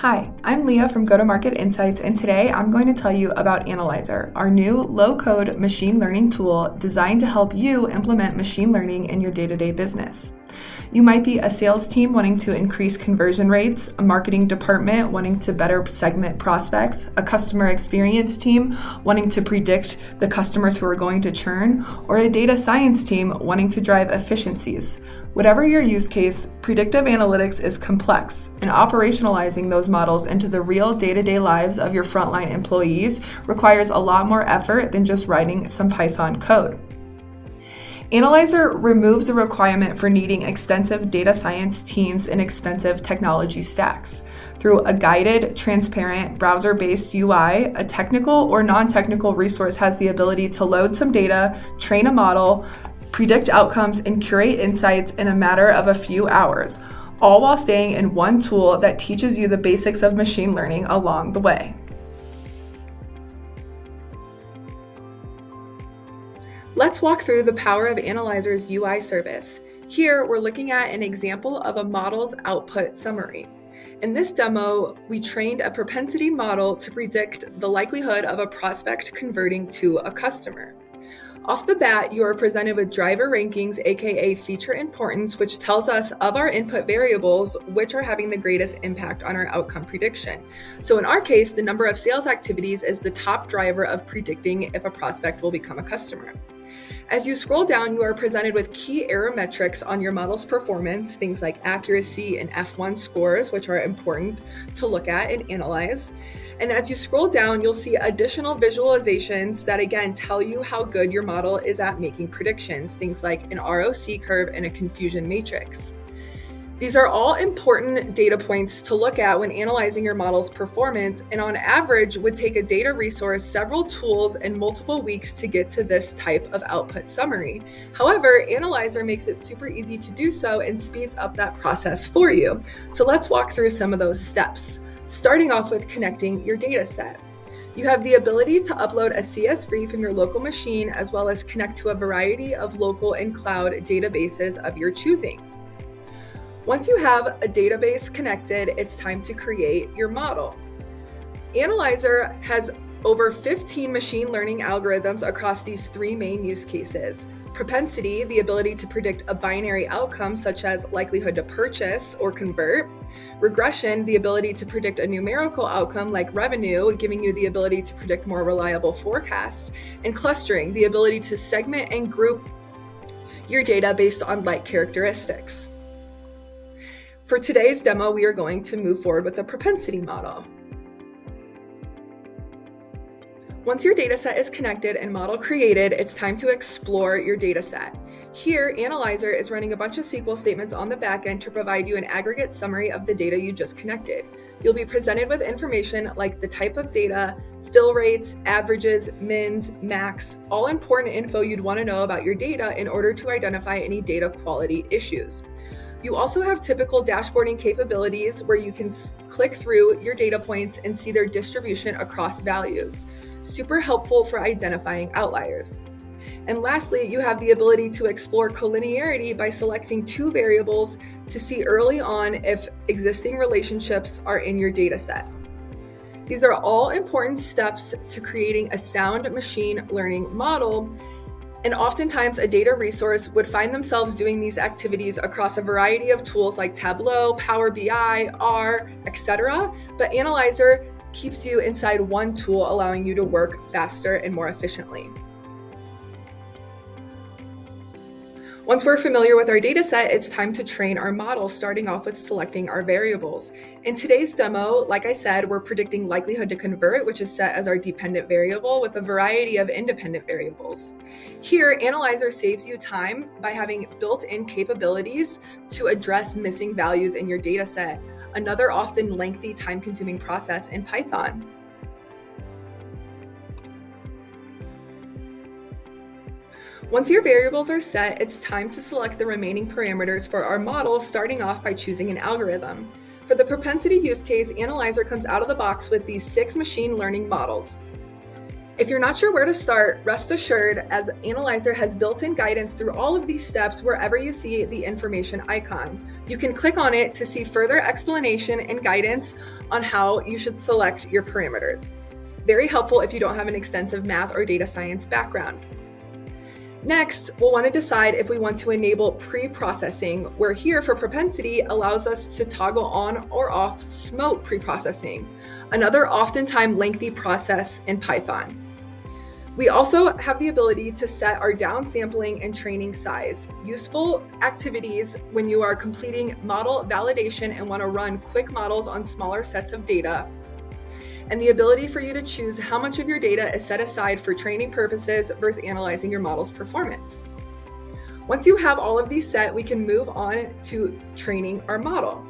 Hi, I'm Leah from Go-to-Market Insights, and today I'm going to tell you about Analyzr, our new low-code machine learning tool designed to help you implement machine learning in your day-to-day business. You might be a sales team wanting to increase conversion rates, a marketing department wanting to better segment prospects, a customer experience team wanting to predict the customers who are going to churn, or a data science team wanting to drive efficiencies. Whatever your use case, predictive analytics is complex, and operationalizing those models into the real day-to-day lives of your frontline employees requires a lot more effort than just writing some Python code. Analyzr removes the requirement for needing extensive data science teams and expensive technology stacks. Through a guided, transparent, browser-based UI, a technical or non-technical resource has the ability to load some data, train a model, predict outcomes, and curate insights in a matter of a few hours, all while staying in one tool that teaches you the basics of machine learning along the way. Let's walk through the power of Analyzr's UI service. Here, we're looking at an example of a model's output summary. In this demo, we trained a propensity model to predict the likelihood of a prospect converting to a customer. Off the bat, you are presented with driver rankings, aka feature importance, which tells us of our input variables which are having the greatest impact on our outcome prediction. So in our case, the number of sales activities is the top driver of predicting if a prospect will become a customer. As you scroll down, you are presented with key error metrics on your model's performance, things like accuracy and F1 scores, which are important to look at and analyze. And as you scroll down, you'll see additional visualizations that again tell you how good your model is at making predictions, things like an ROC curve and a confusion matrix. These are all important data points to look at when analyzing your model's performance, and on average would take a data resource several tools and multiple weeks to get to this type of output summary. However, Analyzr makes it super easy to do so and speeds up that process for you. So let's walk through some of those steps, starting off with connecting your data set. You have the ability to upload a CSV from your local machine, as well as connect to a variety of local and cloud databases of your choosing. Once you have a database connected, it's time to create your model. Analyzr has over 15 machine learning algorithms across these three main use cases. Propensity, the ability to predict a binary outcome such as likelihood to purchase or convert. Regression, the ability to predict a numerical outcome like revenue, giving you the ability to predict more reliable forecasts. And clustering, the ability to segment and group your data based on like characteristics. For today's demo, we are going to move forward with a propensity model. Once your dataset is connected and model created, it's time to explore your dataset. Here, Analyzr is running a bunch of SQL statements on the backend to provide you an aggregate summary of the data you just connected. You'll be presented with information like the type of data, fill rates, averages, mins, max, all important info you'd want to know about your data in order to identify any data quality issues. You also have typical dashboarding capabilities where you can click through your data points and see their distribution across values. Super helpful for identifying outliers. And lastly, you have the ability to explore collinearity by selecting two variables to see early on if existing relationships are in your data set. These are all important steps to creating a sound machine learning model. And oftentimes a data resource would find themselves doing these activities across a variety of tools like Tableau, Power BI, R, etc. But Analyzr keeps you inside one tool, allowing you to work faster and more efficiently. Once we're familiar with our data set, it's time to train our model, starting off with selecting our variables. In today's demo, like I said, we're predicting likelihood to convert, which is set as our dependent variable with a variety of independent variables. Here, Analyzr saves you time by having built-in capabilities to address missing values in your data set, another often lengthy, time-consuming process in Python. Once your variables are set, it's time to select the remaining parameters for our model, starting off by choosing an algorithm. For the propensity use case, Analyzr comes out of the box with these 6 machine learning models. If you're not sure where to start, rest assured, as Analyzr has built-in guidance through all of these steps wherever you see the information icon. You can click on it to see further explanation and guidance on how you should select your parameters. Very helpful if you don't have an extensive math or data science background. Next, we'll want to decide if we want to enable pre-processing, where here for propensity allows us to toggle on or off smote pre-processing, another oftentimes lengthy process in Python. We also have the ability to set our downsampling and training size, useful activities when you are completing model validation and want to run quick models on smaller sets of data, and the ability for you to choose how much of your data is set aside for training purposes versus analyzing your model's performance. Once you have all of these set, we can move on to training our model.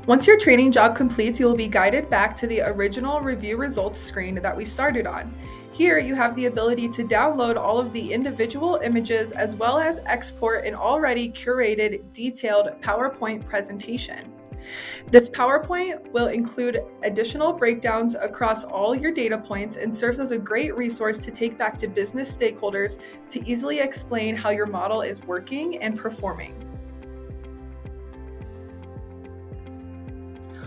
Once your training job completes, you will be guided back to the original review results screen that we started on. Here, you have the ability to download all of the individual images as well as export an already curated, detailed PowerPoint presentation. This PowerPoint will include additional breakdowns across all your data points and serves as a great resource to take back to business stakeholders to easily explain how your model is working and performing.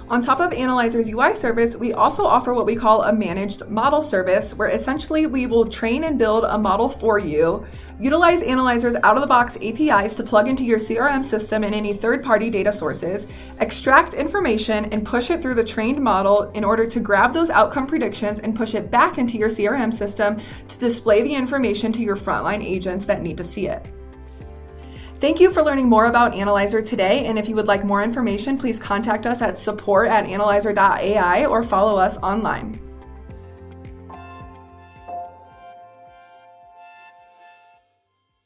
On top of Analyzr's UI service, we also offer what we call a managed model service, where essentially we will train and build a model for you, utilize Analyzr's out-of-the-box APIs to plug into your CRM system and any third-party data sources, extract information and push it through the trained model in order to grab those outcome predictions and push it back into your CRM system to display the information to your frontline agents that need to see it. Thank you for learning more about Analyzr today, and if you would like more information, please contact us at support@analyzr.ai or follow us online.